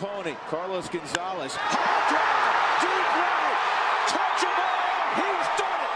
opponent, Carlos Gonzalez. High drive, deep right, touch him all, he's done it.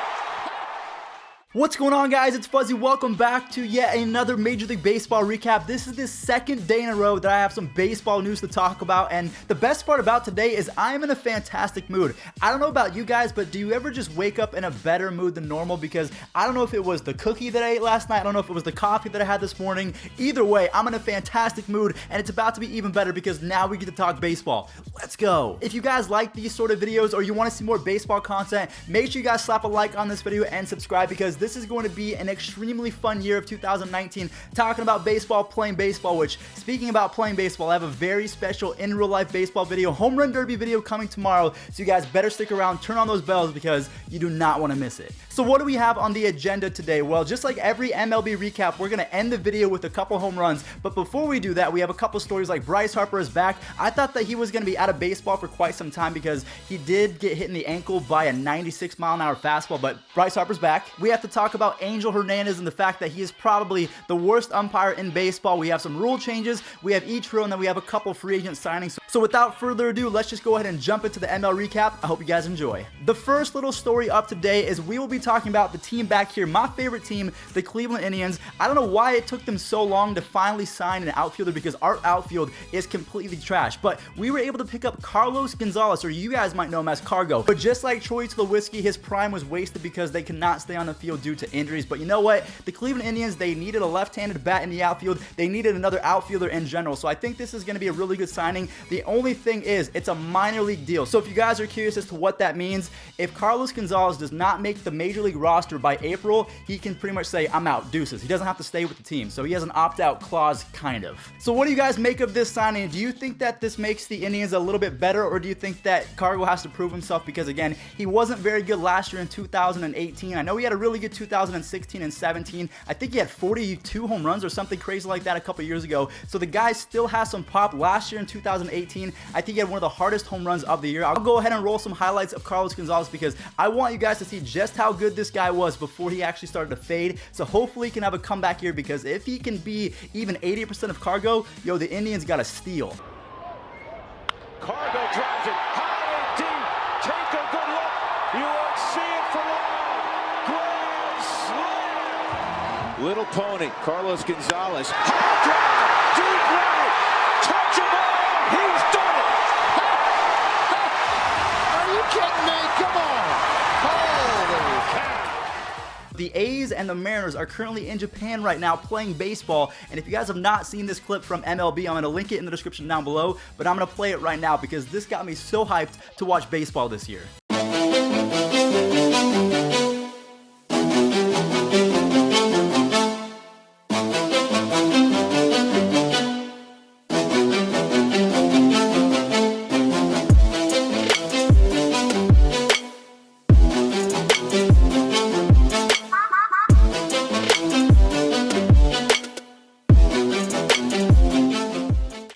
What's going on, guys? It's Fuzzy. Welcome back to yet another Major League Baseball recap. This is the second day in a row that I have some baseball news to talk about, and the best part about today is I'm in a fantastic mood. I don't know about you guys, but do you ever just wake up in a better mood than normal? Because I don't know if it was the cookie that I ate last night, I don't know if it was the coffee that I had this morning. Either way, I'm in a fantastic mood, and it's about to be even better because now we get to talk baseball. Let's go. If you guys like these sort of videos or you want to see more baseball content, make sure you guys slap a like on this video and subscribe, because this is going to be an extremely fun year of 2019 talking about baseball, playing baseball, which, speaking about playing baseball, I have a very special in real life baseball video, home run derby video coming tomorrow, so you guys better stick around, turn on those bells, because you do not want to miss it. So what do we have on the agenda today? Well, just like every MLB recap, we're going to end the video with a couple home runs, but before we do that, we have a couple stories like Bryce Harper is back. I thought that he was going to be out of baseball for quite some time because he did get hit in the ankle by a 96-mile-an-hour fastball, but Bryce Harper's back. We have to talk about Angel Hernandez and the fact that he is probably the worst umpire in baseball. We have some rule changes, we have Ichiro, and then we have a couple free agent signings. So without further ado, let's just go ahead and jump into the ML recap. I hope you guys enjoy. The first little story up today is we will be talking about the team back here, my favorite team, the Cleveland Indians. I don't know why it took them so long to finally sign an outfielder, because our outfield is completely trash, but we were able to pick up Carlos Gonzalez, or you guys might know him as Cargo. But just like Troy Tulowitzki, his prime was wasted because they could not stay on the field due to injuries. But you know what? The Cleveland Indians, they needed a left-handed bat in the outfield. They needed another outfielder in general. So I think this is going to be a really good signing. The only thing is, it's a minor league deal. So if you guys are curious as to what that means, if Carlos Gonzalez does not make the major league roster by April, he can pretty much say, I'm out, deuces. He doesn't have to stay with the team. So he has an opt-out clause, kind of. So what do you guys make of this signing? Do you think that this makes the Indians a little bit better, or do you think that Cargo has to prove himself? Because again, he wasn't very good last year in 2018. I know he had a really good 2016 and 17. I think he had 42 home runs or something crazy like that a couple years ago. So the guy still has some pop. Last year in 2018, I think he had one of the hardest home runs of the year. I'll go ahead and roll some highlights of Carlos Gonzalez because I want you guys to see just how good this guy was before he actually started to fade. So hopefully he can have a comeback here, because if he can be even 80% of Cargo, yo, the Indians got to steal. Cargo drives it high and deep. Take a good look. You won't see it for long. Grand slam. Little pony, Carlos Gonzalez. High drive, deep right, touch him all, he's done it. Are you kidding me? Come on. Holy cow. The A's and the Mariners are currently in Japan right now playing baseball, and if you guys have not seen this clip from MLB, I'm going to link it in the description down below, but I'm going to play it right now because this got me so hyped to watch baseball this year.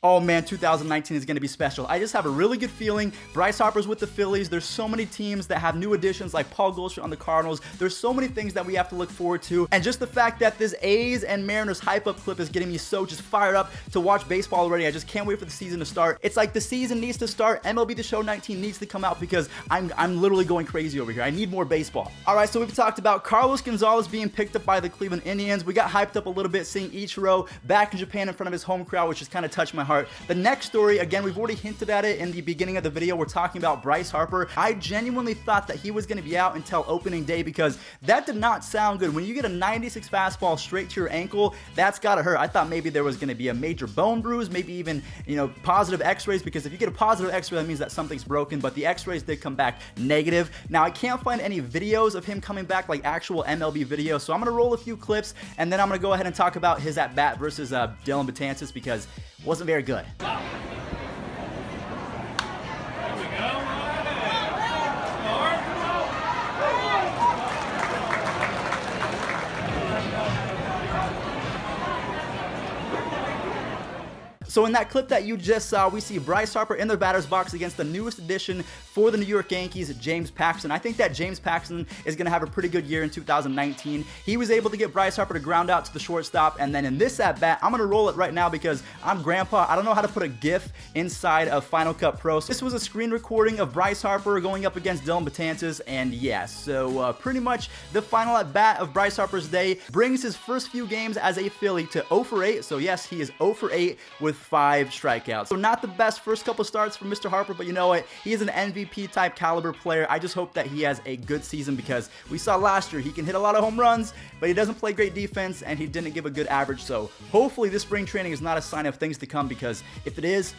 Oh man, 2019 is going to be special. I just have a really good feeling. Bryce Harper's with the Phillies. There's so many teams that have new additions like Paul Goldschmidt on the Cardinals. There's so many things that we have to look forward to. And just the fact that this A's and Mariners hype up clip is getting me so just fired up to watch baseball already. I just can't wait for the season to start. It's like the season needs to start. MLB The Show 19 needs to come out because I'm literally going crazy over here. I need more baseball. All right, so we've talked about Carlos Gonzalez being picked up by the Cleveland Indians. We got hyped up a little bit seeing Ichiro back in Japan in front of his home crowd, which has kind of touched my heart. The next story, again, we've already hinted at it in the beginning of the video. We're talking about Bryce Harper. I genuinely thought that he was going to be out until opening day because that did not sound good. When you get a 96 fastball straight to your ankle, that's got to hurt. I thought maybe there was going to be a major bone bruise, maybe even, positive x-rays, because if you get a positive x-ray, that means that something's broken, but the x-rays did come back negative. Now, I can't find any videos of him coming back, like actual MLB videos, so I'm going to roll a few clips, and then I'm going to go ahead and talk about his at-bat versus Dylan Betances because it wasn't very good. So in that clip that you just saw, we see Bryce Harper in the batter's box against the newest addition for the New York Yankees, James Paxton. I think that James Paxton is going to have a pretty good year in 2019. He was able to get Bryce Harper to ground out to the shortstop, and then in this at-bat, I'm going to roll it right now because I'm grandpa. I don't know how to put a GIF inside of Final Cut Pro. So this was a screen recording of Bryce Harper going up against Dylan Betances, and yeah, so pretty much the final at-bat of Bryce Harper's day brings his first few games as a Philly to 0 for 8. So yes, he is 0 for 8 with 5 strikeouts. So not the best first couple starts for Mr. Harper, but you know what? He is an MVP type caliber player. I just hope that he has a good season because we saw last year he can hit a lot of home runs, but he doesn't play great defense and he didn't give a good average. So hopefully this spring training is not a sign of things to come, because if it is,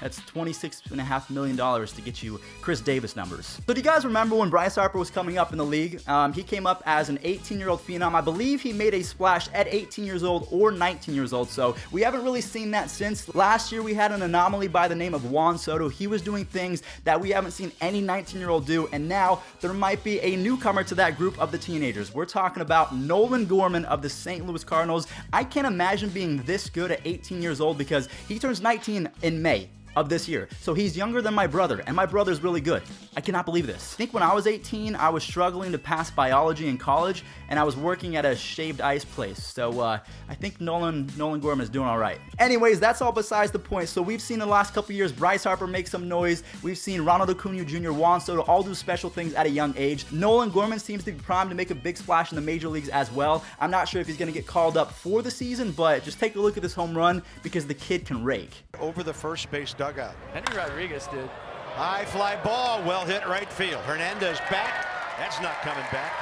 that's $26.5 million to get you Chris Davis numbers. So do you guys remember when Bryce Harper was coming up in the league? He came up as an 18-year-old phenom. I believe he made a splash at 18 years old or 19 years old, so we haven't really seen that since. Last year we had an anomaly by the name of Juan Soto. He was doing things that we haven't seen any 19-year-old do, and now there might be a newcomer to that group of the teenagers. We're talking about Nolan Gorman of the St. Louis Cardinals. I can't imagine being this good at 18 years old because he turns 19 in May of this year. So he's younger than my brother, and my brother's really good. I cannot believe this. I think when I was 18, I was struggling to pass biology in college, and I was working at a shaved ice place. So I think Nolan Gorman is doing all right. Anyways, that's all besides the point. So we've seen the last couple years Bryce Harper make some noise. We've seen Ronald Acuna Jr., Juan Soto all do special things at a young age. Nolan Gorman seems to be primed to make a big splash in the major leagues as well. I'm not sure if he's going to get called up for the season, but just take a look at this home run because the kid can rake. Over the first base dugout. Henry Rodriguez did. High fly ball, well hit right field. Hernandez back. That's not coming back.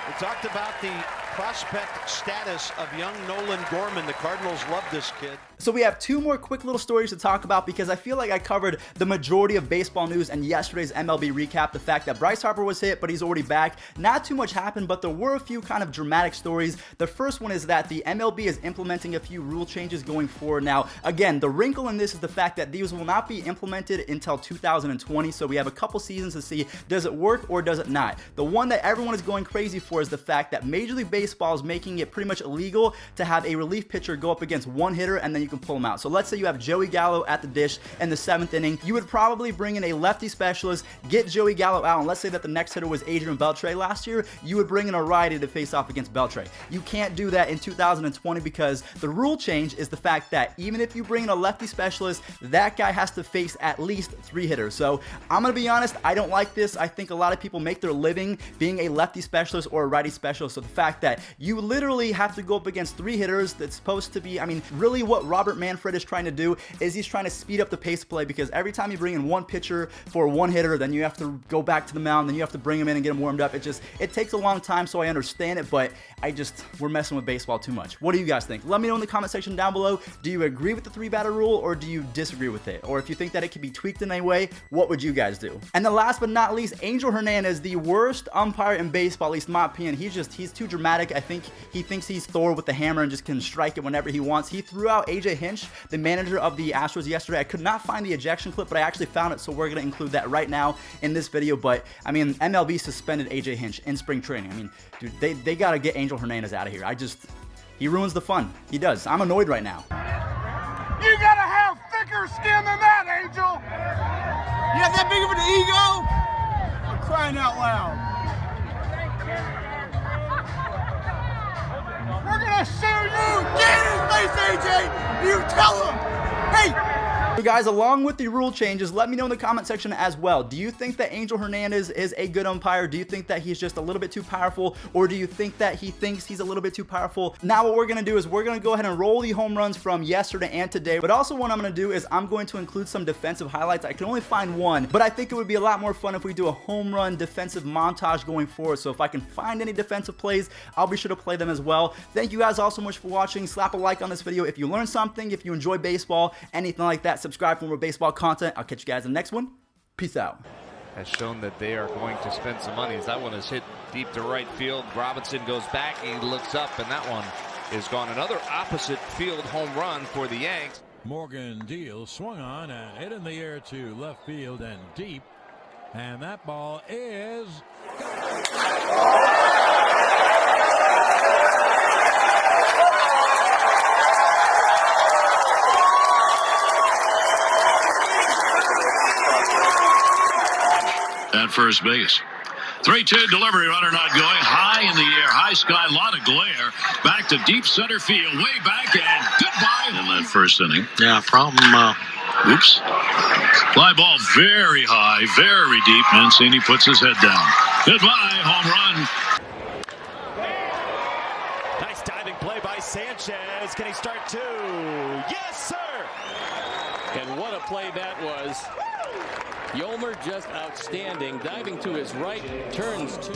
We talked about the prospect status of young Nolan Gorman. The Cardinals love this kid. So we have 2 more quick little stories to talk about because I feel like I covered the majority of baseball news in yesterday's MLB recap. The fact that Bryce Harper was hit, but he's already back. Not too much happened, but there were a few kind of dramatic stories. The first one is that the MLB is implementing a few rule changes going forward. Now, again, the wrinkle in this is the fact that these will not be implemented until 2020. So we have a couple seasons to see, does it work or does it not? The one that everyone is going crazy for is the fact that Major League Baseball is making it pretty much illegal to have a relief pitcher go up against one hitter and then you can pull them out. So let's say you have Joey Gallo at the dish in the 7th inning. You would probably bring in a lefty specialist, get Joey Gallo out, and let's say that the next hitter was Adrian Beltre last year, you would bring in a righty to face off against Beltre. You can't do that in 2020 because the rule change is the fact that even if you bring in a lefty specialist, that guy has to face at least 3 hitters. So I'm going to be honest, I don't like this. I think a lot of people make their living being a lefty specialist or a righty specialist. So the fact that you literally have to go up against 3 hitters, that's supposed to be, I mean, really what Robert Manfred is trying to do is he's trying to speed up the pace of play, because every time you bring in one pitcher for one hitter, then you have to go back to the mound, then you have to bring him in and get him warmed up. It takes a long time, so I understand it, but we're messing with baseball too much. What do you guys think? Let me know in the comment section down below. Do you agree with the 3-batter rule or do you disagree with it? Or if you think that it can be tweaked in any way, what would you guys do? And the last but not least, Angel Hernandez, the worst umpire in baseball, at least in my opinion. He's too dramatic. I think he thinks he's Thor with the hammer and just can strike it whenever he wants. He threw out AJ Hinch, the manager of the Astros, yesterday. I could not find the ejection clip, but I actually found it, so we're going to include that right now in this video. But I mean, MLB suspended AJ Hinch in spring training. I mean, dude, they got to get Angel Hernandez out of here. He ruins the fun. He does. I'm annoyed right now. You gotta have thicker skin than that, Angel! You have that big of an ego? I'm crying out loud. We're gonna sue you! Get in his face, AJ! You tell him! Hey! So guys, along with the rule changes, let me know in the comment section as well. Do you think that Angel Hernandez is a good umpire? Do you think that he's just a little bit too powerful? Or do you think that he thinks he's a little bit too powerful? Now what we're going to do is we're going to go ahead and roll the home runs from yesterday and today. But also what I'm going to do is I'm going to include some defensive highlights. I can only find one, but I think it would be a lot more fun if we do a home run defensive montage going forward. So if I can find any defensive plays, I'll be sure to play them as well. Thank you guys all so much for watching. Slap a like on this video if you learned something, if you enjoy baseball, anything like that. Subscribe for more baseball content. I'll catch you guys in the next one. Peace out. Has shown that they are going to spend some money. As that one is hit deep to right field. Robinson goes back, he looks up, and that one is gone. Another opposite field home run for the Yanks. Morgan Deal swung on and hit in the air to left field and deep, and that ball is at first base. 3-2 delivery, runner not going. High in the air, high sky, a lot of glare. Back to deep center field, way back, and goodbye in that first inning. Yeah, problem. Oops. Fly ball very high, very deep. Mancini puts his head down. Goodbye, home run. Nice diving play by Sanchez. Can he start two? Yes, sir! And what a play that was. Yolmer just outstanding. Diving to his right, turns to...